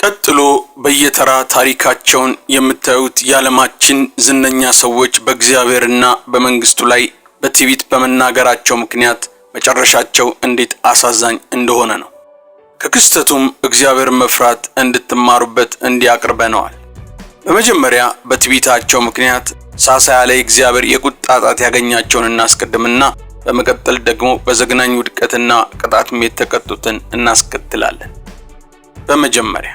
ቀጥሎ በየተራ ታሪካቸውን የምታዩት የዓለማችን ዝነኛ ሰዎች በእግዚአብሔርና በመንግስቱ ላይ በትዕቢት በመናገራቸው ምክንያት መጨረሻቸው እንዴት አሳዛኝ እንደሆነ ነው። ከክስተቱም እግዚአብሔር መፍራት እንድትማሩበት እንዲያቀርበነዋል። በመጀመሪያ በትዕቢታቸው ምክንያት ሳሳ ያለ እግዚአብሔር የቁጣ ጣት ያገኛቸውን እናስቀድምና በመቀጠል ደግሞ በዘግናኝ ውድቀትና ቅጣትም የተቀጡትን እናስከትላለን። በመጀመሪያ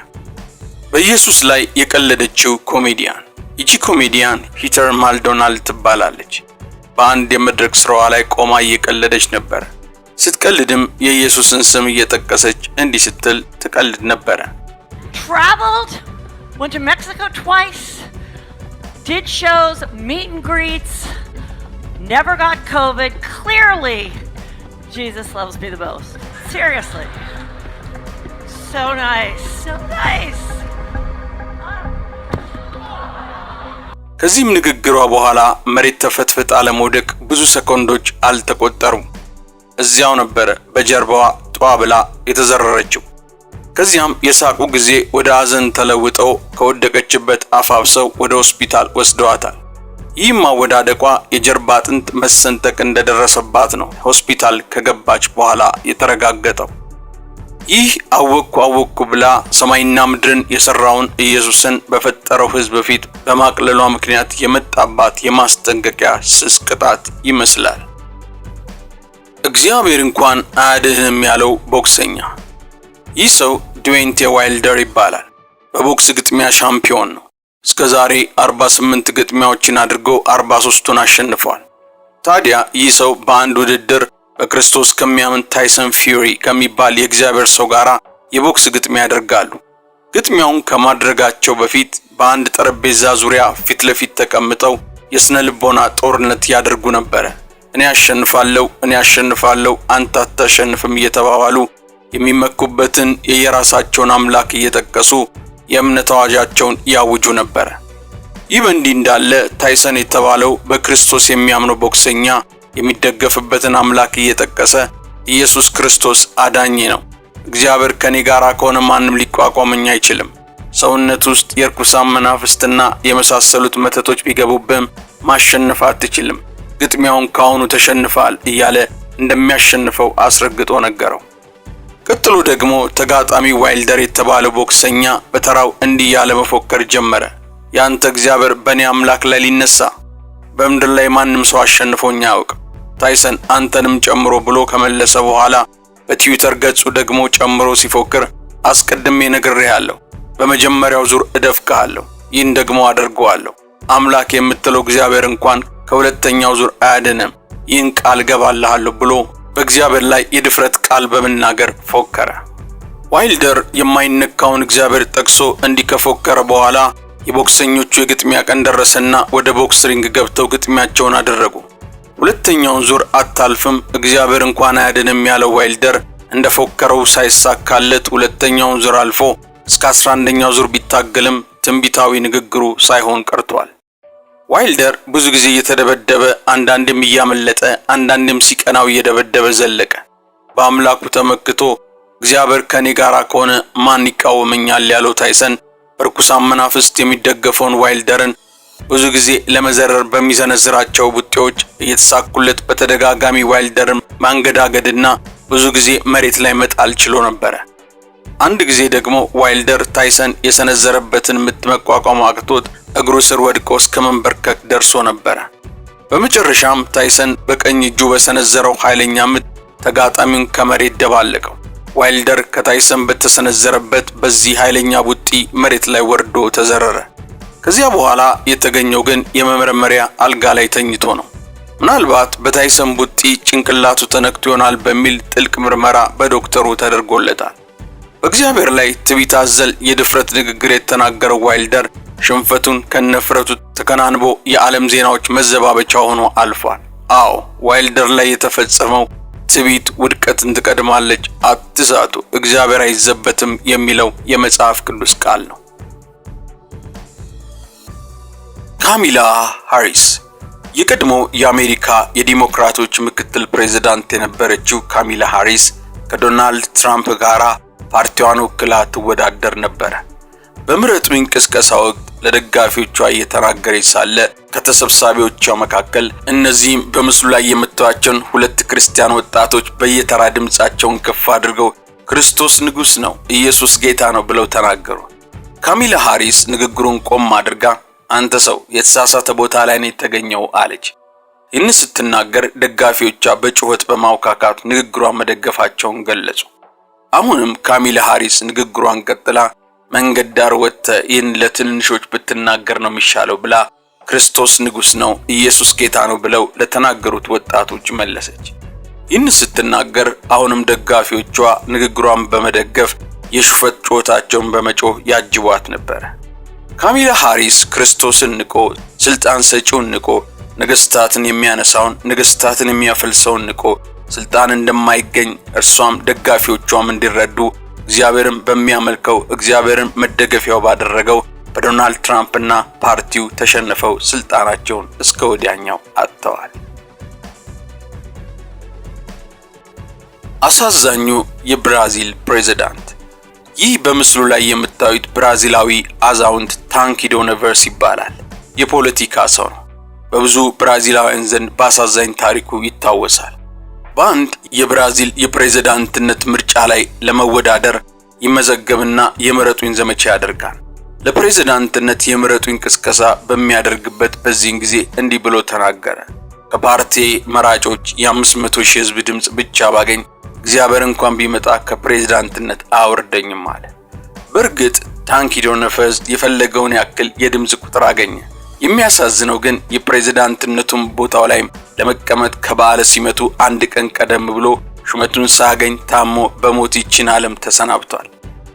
በኢየሱስ ላይ የቀለደችው ኮሜዲያን። ይቺ ኮሜዲያን ሂተር ማክዶናልድ ትባላለች። በአንድ የመድረክ ስራዋ ላይ ቆማ እየቀለደች ነበር። ስትቀልድም የኢየሱስን ስም እየጠቀሰች እንዲህ ስትል ትቀልድ ነበር። Traveled, went to Mexico twice, did shows, meet and greets, never got COVID. Clearly, Jesus loves me the most. Seriously. So nice, so nice. ከዚህም ንግግሯ በኋላ መሬት ተፈትፍጣ ለመውደቅ ብዙ ሰኮንዶች አልተቆጠሩም። እዚያው ነበር በጀርባዋ ጧ ብላ የተዘረረችው። ከዚያም የሳቁ ጊዜ ወደ ሐዘን ተለውጠው ከወደቀችበት አፋብሰው ወደ ሆስፒታል ወስደዋታል። ይህም አወዳደቋ የጀርባ አጥንት መሰንጠቅ እንደደረሰባት ነው ሆስፒታል ከገባች በኋላ የተረጋገጠው። ይህ አወቅኩ ብላ ሰማይና ምድርን የሰራውን ኢየሱስን በፈጠረው ሕዝብ ፊት በማቅለሏ ምክንያት የመጣባት የማስጠንቀቂያ ስስ ቅጣት ይመስላል። እግዚአብሔር እንኳን አያድህንም ያለው ቦክሰኛ። ይህ ሰው ዲዌንቴ ዋይልደር ይባላል። በቦክስ ግጥሚያ ሻምፒዮን ነው። እስከዛሬ 48 ግጥሚያዎችን አድርጎ 43ቱን አሸንፏል። ታዲያ ይህ ሰው በአንድ ውድድር በክርስቶስ ከሚያምን ታይሰን ፊውሪ ከሚባል የእግዚአብሔር ሰው ጋራ የቦክስ ግጥሚያ ያደርጋሉ። ግጥሚያውን ከማድረጋቸው በፊት በአንድ ጠረጴዛ ዙሪያ ፊት ለፊት ተቀምጠው የስነ ልቦና ጦርነት ያደርጉ ነበር። እኔ አሸንፋለሁ፣ አንተ አታሸንፍም እየተባባሉ የሚመኩበትን የየራሳቸውን አምላክ እየጠቀሱ የእምነት አዋጃቸውን ያውጁ ነበር። ይህ በእንዲህ እንዳለ ታይሰን የተባለው በክርስቶስ የሚያምነው ቦክሰኛ የሚደገፍበትን አምላክ እየጠቀሰ ኢየሱስ ክርስቶስ አዳኜ ነው፣ እግዚአብሔር ከኔ ጋር ከሆነ ማንም ሊቋቋመኝ አይችልም፣ ሰውነት ውስጥ የርኩሳን መናፍስትና የመሳሰሉት መተቶች ቢገቡብህም ማሸነፍ አትችልም፣ ግጥሚያውን ካሁኑ ተሸንፋል እያለ እንደሚያሸንፈው አስረግጦ ነገረው። ቀጥሎ ደግሞ ተጋጣሚ ዋይልደር የተባለው ቦክሰኛ በተራው እንዲህ ያለ መፎከር ጀመረ። ያንተ እግዚአብሔር በእኔ አምላክ ላይ ሊነሳ፣ በምድር ላይ ማንም ሰው አሸንፎኝ አያውቅም፣ ታይሰን አንተንም ጨምሮ ብሎ ከመለሰ በኋላ በትዊተር ገጹ ደግሞ ጨምሮ ሲፎክር አስቀድሜ ነግሬሃለሁ፣ በመጀመሪያው ዙር እደፍቅሃለሁ፣ ይህን ደግሞ አደርገዋለሁ፣ አምላክ የምትለው እግዚአብሔር እንኳን ከሁለተኛው ዙር አያድንም፣ ይህን ቃል ገባልሃለሁ ብሎ በእግዚአብሔር ላይ የድፍረት ቃል በመናገር ፎከረ። ዋይልደር የማይነካውን እግዚአብሔር ጠቅሶ እንዲህ ከፎከረ በኋላ የቦክሰኞቹ የግጥሚያ ቀን ደረሰና ወደ ቦክስ ሪንግ ገብተው ግጥሚያቸውን አደረጉ። ሁለተኛውን ዙር አታልፍም፣ እግዚአብሔር እንኳን አያድንም ያለው ዋይልደር እንደፎከረው ሳይሳካለት ሁለተኛውን ዙር አልፎ እስከ 11ኛው ዙር ቢታገልም ትንቢታዊ ንግግሩ ሳይሆን ቀርቷል። ዋይልደር ብዙ ጊዜ እየተደበደበ አንዳንዴም እያመለጠ አንዳንዴም ሲቀናው እየደበደበ ዘለቀ። በአምላኩ ተመክቶ እግዚአብሔር ከኔ ጋር ከሆነ ማን ይቃወመኛል ያለው ታይሰን በርኩሳን መናፍስት የሚደገፈውን ዋይልደርን ብዙ ጊዜ ለመዘረር በሚዘነዝራቸው ቡጤዎች እየተሳኩለት በተደጋጋሚ ዋይልደርን ማንገዳገድና ብዙ ጊዜ መሬት ላይ መጣል ችሎ ነበር። አንድ ጊዜ ደግሞ ዋይልደር ታይሰን የሰነዘረበትን ምት መቋቋም አቅቶት እግሩ ስር ወድቆ እስከ መንበርከክ ደርሶ ነበር። በመጨረሻም ታይሰን በቀኝ እጁ በሰነዘረው ኃይለኛ ምት ተጋጣሚውን ከመሬት ደባለቀው። ዋይልደር ከታይሰን በተሰነዘረበት በዚህ ኃይለኛ ቡጢ መሬት ላይ ወርዶ ተዘረረ። ከዚያ በኋላ የተገኘው ግን የመመርመሪያ አልጋ ላይ ተኝቶ ነው። ምናልባት በታይሰን ቡጢ ጭንቅላቱ ተነክቶ ይሆናል በሚል ጥልቅ ምርመራ በዶክተሩ ተደርጎለታል። በእግዚአብሔር ላይ ትዕቢት አዘል የድፍረት ንግግር የተናገረው ዋይልደር ሽንፈቱን ከነፍረቱ ተከናንቦ የዓለም ዜናዎች መዘባበቻ ሆኖ አልፏል። አዎ ዋይልደር ላይ የተፈጸመው ትዕቢት ውድቀትን ትቀድማለች፣ አትሳቱ፣ እግዚአብሔር አይዘበትም የሚለው የመጽሐፍ ቅዱስ ቃል ነው። ካሚላ ሃሪስ የቀድሞ የአሜሪካ የዲሞክራቶች ምክትል ፕሬዝዳንት የነበረችው ካሚላ ሃሪስ ከዶናልድ ትራምፕ ጋር ፓርቲዋን ወክላ ትወዳደር ነበር። በምረጡኝ ቅስቀሳ ወቅት ለደጋፊዎቿ እየተናገረች ሳለ ከተሰብሳቢዎቿ መካከል እነዚህም በምስሉ ላይ የምታዩዋቸውን ሁለት ክርስቲያን ወጣቶች በየተራ ድምጻቸውን ከፍ አድርገው ክርስቶስ ንጉሥ ነው፣ ኢየሱስ ጌታ ነው ብለው ተናገሩ። ካሚላ ሃሪስ ንግግሩን ቆም አድርጋ አንተ ሰው የተሳሳተ ቦታ ላይ ነው የተገኘው አለች። ይህን ስትናገር ደጋፊዎቿ በጩኸት በማውካካት ንግግሯን መደገፋቸውን ገለጹ። አሁንም ካሚላ ሃሪስ ንግግሯን ቀጥላ መንገድ ዳር ወጥተህ ይህን ለትንንሾች ብትናገር ነው የሚሻለው ብላ ክርስቶስ ንጉሥ ነው፣ ኢየሱስ ጌታ ነው ብለው ለተናገሩት ወጣቶች መለሰች። ይህን ስትናገር አሁንም ደጋፊዎቿ ንግግሯን በመደገፍ የሹፈት ጩኸታቸውን በመጮህ ያጅቧት ነበር። ካሚላ ሃሪስ ክርስቶስን ንቆ ስልጣን ሰጪውን ንቆ ነገስታትን የሚያነሳውን ነገስታትን የሚያፈልሰውን ንቆ ስልጣን እንደማይገኝ እርሷም ደጋፊዎቿም እንዲረዱ እግዚአብሔርን በሚያመልከው እግዚአብሔርን መደገፊያው ባደረገው በዶናልድ ትራምፕና ፓርቲው ተሸንፈው ስልጣናቸውን እስከ ወዲያኛው አጥተዋል። አሳዛኙ የብራዚል ፕሬዝዳንት። ይህ በምስሉ ላይ የምታዩት ብራዚላዊ አዛውንት ታንኪዶ ነቨርስ ይባላል። የፖለቲካ ሰው ነው። በብዙ ብራዚላውያን ዘንድ በአሳዛኝ ታሪኩ ይታወሳል። በአንድ የብራዚል የፕሬዝዳንትነት ምርጫ ላይ ለመወዳደር ይመዘገብና የምረጡኝ ዘመቻ ያደርጋል። ለፕሬዝዳንትነት የምረጡኝ ቅስቀሳ በሚያደርግበት በዚህን ጊዜ እንዲህ ብሎ ተናገረ። ከፓርቲ መራጮች የ500,000 ሕዝብ ድምጽ ብቻ ባገኝ እግዚአብሔር እንኳን ቢመጣ ከፕሬዝዳንትነት አወርደኝም አለ። በእርግጥ ታንኪዶ ነቨርስ የፈለገውን ያክል የድምጽ ቁጥር አገኘ። የሚያሳዝነው ግን የፕሬዝዳንትነቱን ቦታው ላይ ለመቀመጥ ከበዓለ ሲመቱ አንድ ቀን ቀደም ብሎ ሹመቱን ሳያገኝ ታሞ በሞት ይችን ዓለም ተሰናብቷል።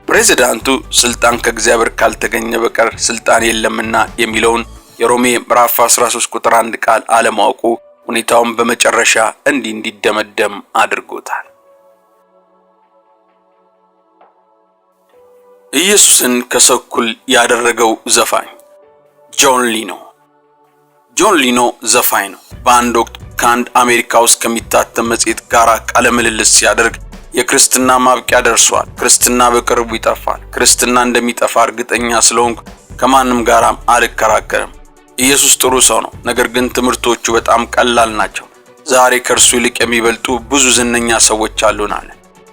ፕሬዝዳንቱ ስልጣን ከእግዚአብሔር ካልተገኘ በቀር ስልጣን የለምና የሚለውን የሮሜ ምዕራፍ 13 ቁጥር 1 ቃል አለማወቁ ሁኔታውን በመጨረሻ እንዲደመደም አድርጎታል። ኢየሱስን ከሰው እኩል ያደረገው ዘፋኝ ጆን ሊኖ። ጆን ሊኖ ዘፋኝ ነው። በአንድ ወቅት ከአንድ አሜሪካ ውስጥ ከሚታተም መጽሔት ጋር ቃለ ምልልስ ሲያደርግ የክርስትና ማብቂያ ደርሷል፣ ክርስትና በቅርቡ ይጠፋል፣ ክርስትና እንደሚጠፋ እርግጠኛ ስለሆንኩ ከማንም ጋራም አልከራከርም፣ ኢየሱስ ጥሩ ሰው ነው፣ ነገር ግን ትምህርቶቹ በጣም ቀላል ናቸው፣ ዛሬ ከእርሱ ይልቅ የሚበልጡ ብዙ ዝነኛ ሰዎች አሉን አለ።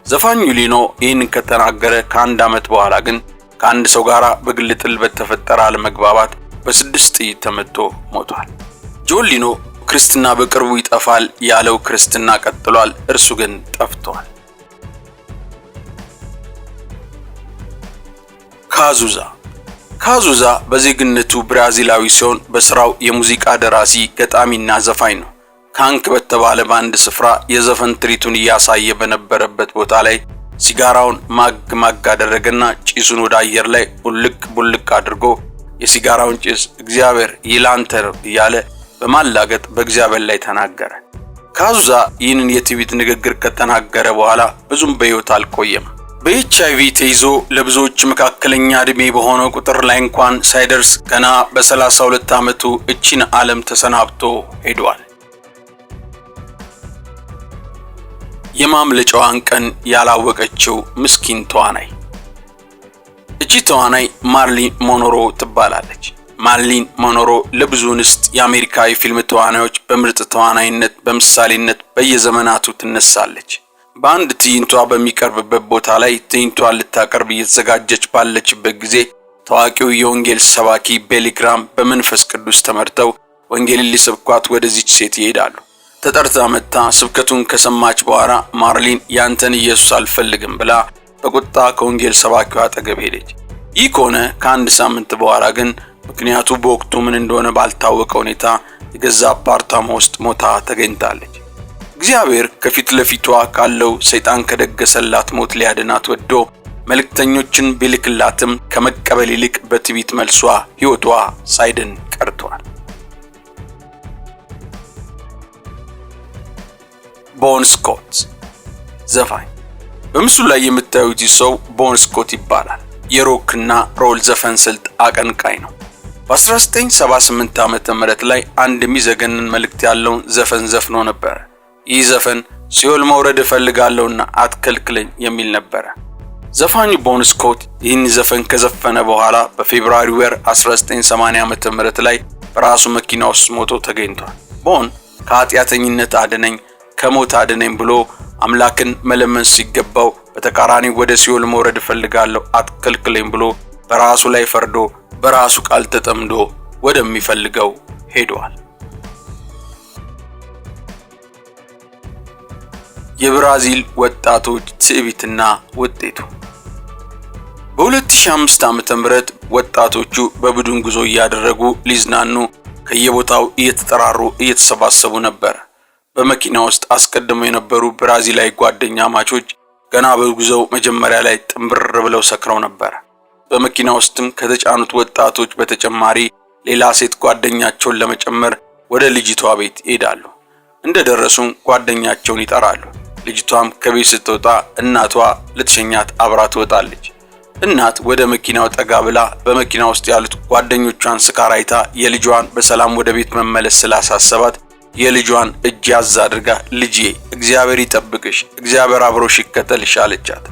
ዘፋኙ ሊኖ ይህንን ከተናገረ ከአንድ ዓመት በኋላ ግን ከአንድ ሰው ጋር በግል ጥል በተፈጠረ አለመግባባት በ6 ጥይት ተመቶ ሞቷል። ጆን ሊኖ ክርስትና በቅርቡ ይጠፋል ያለው ክርስትና ቀጥሏል፣ እርሱ ግን ጠፍቷል። ካዙዛ በዜግነቱ ብራዚላዊ ሲሆን በስራው የሙዚቃ ደራሲ ገጣሚና ዘፋኝ ነው። ካንክ በተባለ በአንድ ስፍራ የዘፈን ትርኢቱን እያሳየ በነበረበት ቦታ ላይ ሲጋራውን ማግ አደረገና ጭሱን ወደ አየር ላይ ቡልቅ አድርጎ የሲጋራውን ጭስ እግዚአብሔር ይላንተ ነው እያለ በማላገጥ በእግዚአብሔር ላይ ተናገረ። ካዙዛ ይህንን የትዕቢት ንግግር ከተናገረ በኋላ ብዙም በሕይወት አልቆየም። በኤችአይቪ ተይዞ ለብዙዎች መካከለኛ ዕድሜ በሆነው ቁጥር ላይ እንኳን ሳይደርስ ገና በ32 ዓመቱ እቺን ዓለም ተሰናብቶ ሄዷል። የማምለጫዋን ቀን ያላወቀችው ምስኪን ተዋናይ። እቺ ተዋናይ ማርሊን ሞኖሮ ትባላለች። ማርሊን ሞኖሮ ለብዙ እንስት የአሜሪካ የፊልም ተዋናዮች በምርጥ ተዋናይነት በምሳሌነት በየዘመናቱ ትነሳለች። በአንድ ትዕይንቷ በሚቀርብበት ቦታ ላይ ትዕይንቷን ልታቀርብ እየተዘጋጀች ባለችበት ጊዜ ታዋቂው የወንጌል ሰባኪ ቢሊ ግራም በመንፈስ ቅዱስ ተመርተው ወንጌልን ሊሰብኳት ወደዚች ሴት ይሄዳሉ። ተጠርታ መጥታ ስብከቱን ከሰማች በኋላ ማርሊን ያንተን ኢየሱስ አልፈልግም ብላ በቁጣ ከወንጌል ሰባኪው አጠገብ ሄደች። ይህ ከሆነ ከአንድ ሳምንት በኋላ ግን ምክንያቱ በወቅቱ ምን እንደሆነ ባልታወቀ ሁኔታ የገዛ አፓርታማ ውስጥ ሞታ ተገኝታለች። እግዚአብሔር ከፊት ለፊቷ ካለው ሰይጣን ከደገሰላት ሞት ሊያድናት ወዶ መልእክተኞችን ቢልክላትም ከመቀበል ይልቅ በትዕቢት መልሷ ሕይወቷ ሳይድን ቀርቷል። ቦን ስኮት ዘፋኝ። በምስሉ ላይ የምታዩት ሰው ቦን ስኮት ይባላል። የሮክና ሮል ዘፈን ስልት አቀንቃኝ ነው። በ1978 ዓመተ ምህረት ላይ አንድ የሚዘገንን መልእክት ያለውን ዘፈን ዘፍኖ ነበር። ይህ ዘፈን ሲኦል መውረድ እፈልጋለሁና አትከልክለኝ የሚል ነበር። ዘፋኙ ቦን ስኮት ይህን ዘፈን ከዘፈነ በኋላ በፌብሩዋሪ ወር 1980 ዓ.ም ላይ በራሱ መኪና ውስጥ ሞቶ ተገኝቷል። ቦን ከኃጢአተኝነት አድነኝ፣ ከሞት አድነኝ ብሎ አምላክን መለመን ሲገባው በተቃራኒ ወደ ሲኦል መውረድ እፈልጋለሁ አትከልክለኝ ብሎ በራሱ ላይ ፈርዶ በራሱ ቃል ተጠምዶ ወደሚፈልገው ሄዷል። የብራዚል ወጣቶች ትዕቢትና ውጤቱ። በ2005 ዓ.ም ወጣቶቹ በቡድን ጉዞ እያደረጉ ሊዝናኑ ከየቦታው እየተጠራሩ እየተሰባሰቡ ነበር። በመኪና ውስጥ አስቀድመው የነበሩ ብራዚላዊ ጓደኛ ማቾች ገና በጉዞው መጀመሪያ ላይ ጥንብር ብለው ሰክረው ነበር። በመኪና ውስጥም ከተጫኑት ወጣቶች በተጨማሪ ሌላ ሴት ጓደኛቸውን ለመጨመር ወደ ልጅቷ ቤት ይሄዳሉ። እንደደረሱም ጓደኛቸውን ይጠራሉ። ልጅቷም ከቤት ስትወጣ እናቷ ልትሸኛት አብራ ትወጣለች። እናት ወደ መኪናው ጠጋ ብላ በመኪና ውስጥ ያሉት ጓደኞቿን ስካር አይታ የልጇን በሰላም ወደ ቤት መመለስ ስላሳሰባት የልጇን እጅ ያዝ አድርጋ ልጄ እግዚአብሔር ይጠብቅሽ፣ እግዚአብሔር አብሮሽ ይከተልሽ አለቻት።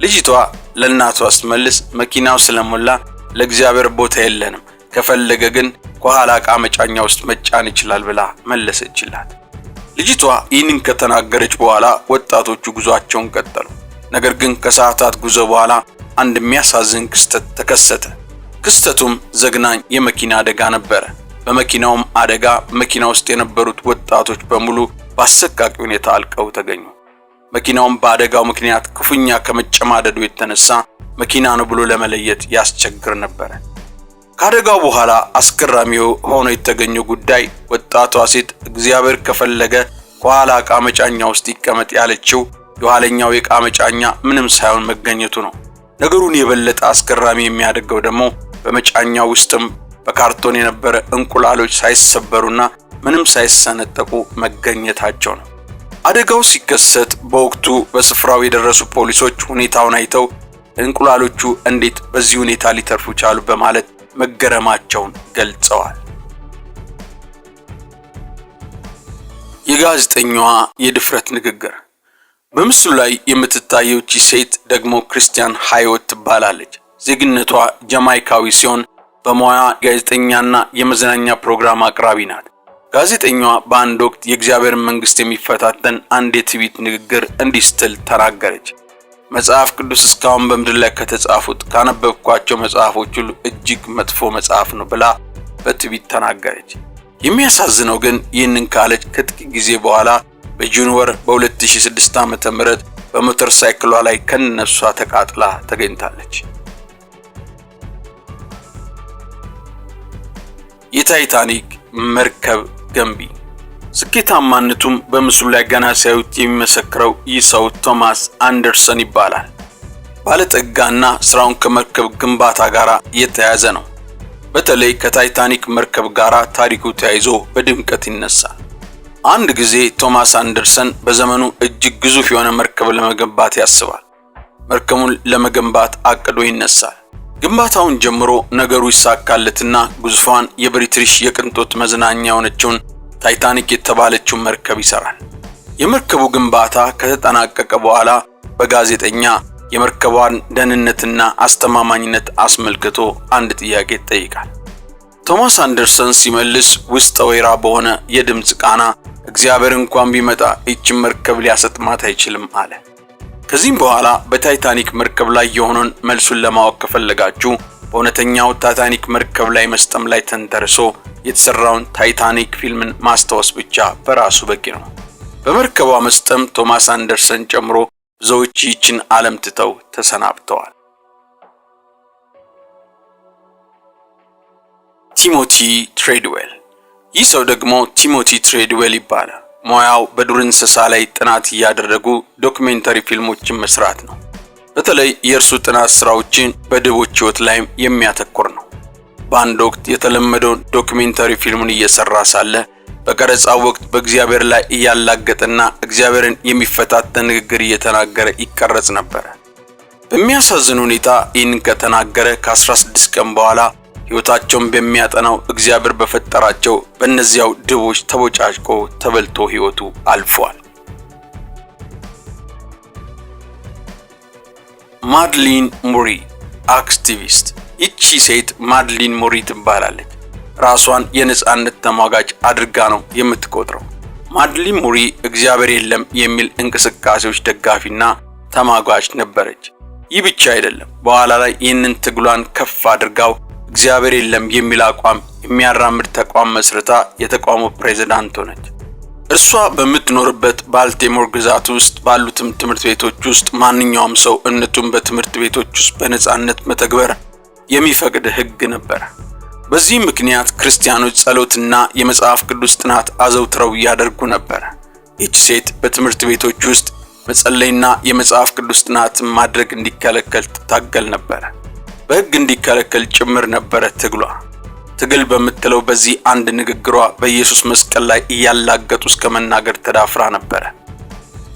ልጅቷ ለእናቷ ስትመልስ መኪናው ስለሞላ ለእግዚአብሔር ቦታ የለንም፣ ከፈለገ ግን ከኋላ ዕቃ መጫኛ ውስጥ መጫን ይችላል ብላ መለሰችላት። ልጅቷ ይህንን ከተናገረች በኋላ ወጣቶቹ ጉዟቸውን ቀጠሉ። ነገር ግን ከሰዓታት ጉዞ በኋላ አንድ የሚያሳዝን ክስተት ተከሰተ። ክስተቱም ዘግናኝ የመኪና አደጋ ነበረ። በመኪናውም አደጋ መኪና ውስጥ የነበሩት ወጣቶች በሙሉ በአሰቃቂ ሁኔታ አልቀው ተገኙ። መኪናውም በአደጋው ምክንያት ክፉኛ ከመጨማደዱ የተነሳ መኪና ነው ብሎ ለመለየት ያስቸግር ነበር። ከአደጋው በኋላ አስገራሚ ሆኖ የተገኘው ጉዳይ ወጣቷ ሴት እግዚአብሔር ከፈለገ ከኋላ ዕቃ መጫኛ ውስጥ ይቀመጥ ያለችው የኋለኛው የዕቃ መጫኛ ምንም ሳይሆን መገኘቱ ነው። ነገሩን የበለጠ አስገራሚ የሚያደርገው ደግሞ በመጫኛው ውስጥም በካርቶን የነበረ እንቁላሎች ሳይሰበሩና ምንም ሳይሰነጠቁ መገኘታቸው ነው። አደጋው ሲከሰት በወቅቱ በስፍራው የደረሱ ፖሊሶች ሁኔታውን አይተው እንቁላሎቹ እንዴት በዚህ ሁኔታ ሊተርፉ ቻሉ በማለት መገረማቸውን ገልጸዋል። የጋዜጠኛዋ የድፍረት ንግግር። በምስሉ ላይ የምትታየው ሴት ደግሞ ክርስቲያን ሃይወት ትባላለች። ዜግነቷ ጃማይካዊ ሲሆን በሙያ ጋዜጠኛና የመዝናኛ ፕሮግራም አቅራቢ ናት። ጋዜጠኛዋ በአንድ ወቅት የእግዚአብሔርን መንግስት የሚፈታተን አንድ የትዕቢት ንግግር እንዲህ ስትል ተናገረች። መጽሐፍ ቅዱስ እስካሁን በምድር ላይ ከተጻፉት ካነበብኳቸው መጽሐፎች ሁሉ እጅግ መጥፎ መጽሐፍ ነው ብላ በትዕቢት ተናገረች። የሚያሳዝነው ግን ይህንን ካለች ከጥቂት ጊዜ በኋላ በጁን ወር በ2006 ዓ.ም በሞተር ሳይክሏ ላይ ከነፍሷ ተቃጥላ ተገኝታለች። የታይታኒክ መርከብ ገንቢ። ስኬታማነቱም በምስሉ ላይ ገና ሲያዩት የሚመሰክረው ይህ ሰው ቶማስ አንደርሰን ይባላል። ባለጠጋና ስራውን ከመርከብ ግንባታ ጋር የተያያዘ ነው። በተለይ ከታይታኒክ መርከብ ጋር ታሪኩ ተያይዞ በድምቀት ይነሳል። አንድ ጊዜ ቶማስ አንደርሰን በዘመኑ እጅግ ግዙፍ የሆነ መርከብ ለመገንባት ያስባል። መርከቡን ለመገንባት አቅዶ ይነሳል። ግንባታውን ጀምሮ ነገሩ ይሳካለትና ግዙፏን የብሪቲሽ የቅንጦት መዝናኛ የሆነችውን ታይታኒክ የተባለችው መርከብ ይሰራል። የመርከቡ ግንባታ ከተጠናቀቀ በኋላ በጋዜጠኛ የመርከቧን ደህንነትና አስተማማኝነት አስመልክቶ አንድ ጥያቄ ይጠይቃል። ቶማስ አንደርሰን ሲመልስ ውስጠ ወይራ በሆነ የድምጽ ቃና እግዚአብሔር እንኳን ቢመጣ ይህችን መርከብ ሊያሰጥማት አይችልም አለ። ከዚህም በኋላ በታይታኒክ መርከብ ላይ የሆነውን መልሱን ለማወቅ ከፈለጋችሁ በእውነተኛው ታይታኒክ መርከብ ላይ መስጠም ላይ ተንተርሶ የተሰራውን ታይታኒክ ፊልምን ማስታወስ ብቻ በራሱ በቂ ነው። በመርከቧ መስጠም ቶማስ አንደርሰን ጨምሮ ብዙዎች ይህችን ዓለም ትተው ተሰናብተዋል። ቲሞቲ ትሬድዌል። ይህ ሰው ደግሞ ቲሞቲ ትሬድዌል ይባላል። ሙያው በዱር እንስሳ ላይ ጥናት እያደረጉ ዶክሜንተሪ ፊልሞችን መስራት ነው። በተለይ የእርሱ ጥናት ስራዎችን በድቦች ሕይወት ላይ የሚያተኩር ነው። በአንድ ወቅት የተለመደውን ዶክሜንተሪ ፊልሙን እየሰራ ሳለ በቀረጻው ወቅት በእግዚአብሔር ላይ እያላገጠና እግዚአብሔርን የሚፈታተን ንግግር እየተናገረ ይቀረጽ ነበር። በሚያሳዝን ሁኔታ ይህንን ከተናገረ ከ16 ቀን በኋላ ሕይወታቸውን በሚያጠናው እግዚአብሔር በፈጠራቸው በእነዚያው ድቦች ተቦጫጭቆ ተበልቶ ሕይወቱ አልፏል። ማድሊን ሙሪ አክቲቪስት። ይቺ ሴት ማድሊን ሙሪ ትባላለች። ራሷን የነጻነት ተሟጋች አድርጋ ነው የምትቆጥረው። ማድሊን ሙሪ እግዚአብሔር የለም የሚል እንቅስቃሴዎች ደጋፊና ተሟጋች ነበረች። ይህ ብቻ አይደለም፣ በኋላ ላይ ይህንን ትግሏን ከፍ አድርጋው እግዚአብሔር የለም የሚል አቋም የሚያራምድ ተቋም መስርታ የተቋሙ ፕሬዝዳንት ሆነች። እርሷ በምትኖርበት ባልቲሞር ግዛት ውስጥ ባሉትም ትምህርት ቤቶች ውስጥ ማንኛውም ሰው እምነቱን በትምህርት ቤቶች ውስጥ በነጻነት መተግበር የሚፈቅድ ሕግ ነበር። በዚህ ምክንያት ክርስቲያኖች ጸሎትና የመጽሐፍ ቅዱስ ጥናት አዘውትረው ያደርጉ ነበር። ይህች ሴት በትምህርት ቤቶች ውስጥ መጸለይና የመጽሐፍ ቅዱስ ጥናትን ማድረግ እንዲከለከል ትታገል ነበር። በሕግ እንዲከለከል ጭምር ነበረ ትግሏ። ትግል በምትለው በዚህ አንድ ንግግሯ በኢየሱስ መስቀል ላይ እያላገጡ እስከ መናገር ተዳፍራ ነበር።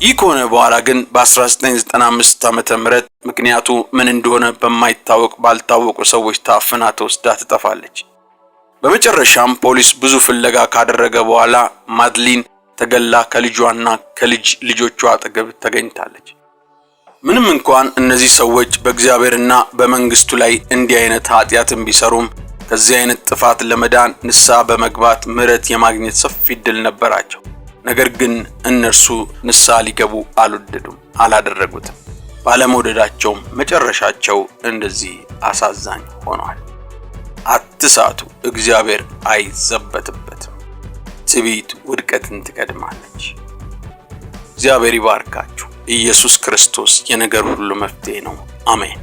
ይህ ከሆነ በኋላ ግን በ1995 ዓመተ ምህረት ምክንያቱ ምን እንደሆነ በማይታወቅ ባልታወቁ ሰዎች ታፍና ተወስዳ ትጠፋለች። በመጨረሻም ፖሊስ ብዙ ፍለጋ ካደረገ በኋላ ማድሊን ተገላ ከልጇና ከልጅ ልጆቿ አጠገብ ተገኝታለች። ምንም እንኳን እነዚህ ሰዎች በእግዚአብሔርና በመንግስቱ ላይ እንዲህ አይነት ኃጢአትን ቢሰሩም ከዚህ አይነት ጥፋት ለመዳን ንስሐ በመግባት ምህረት የማግኘት ሰፊ ዕድል ነበራቸው። ነገር ግን እነርሱ ንስሐ ሊገቡ አላደረጉትም። ባለመውደዳቸውም መጨረሻቸው እንደዚህ አሳዛኝ ሆኗል። አትሳቱ፣ እግዚአብሔር አይዘበትበትም። ትዕቢት ውድቀትን ትቀድማለች። እግዚአብሔር ይባርካችሁ። ኢየሱስ ክርስቶስ የነገር ሁሉ መፍትሄ ነው። አሜን።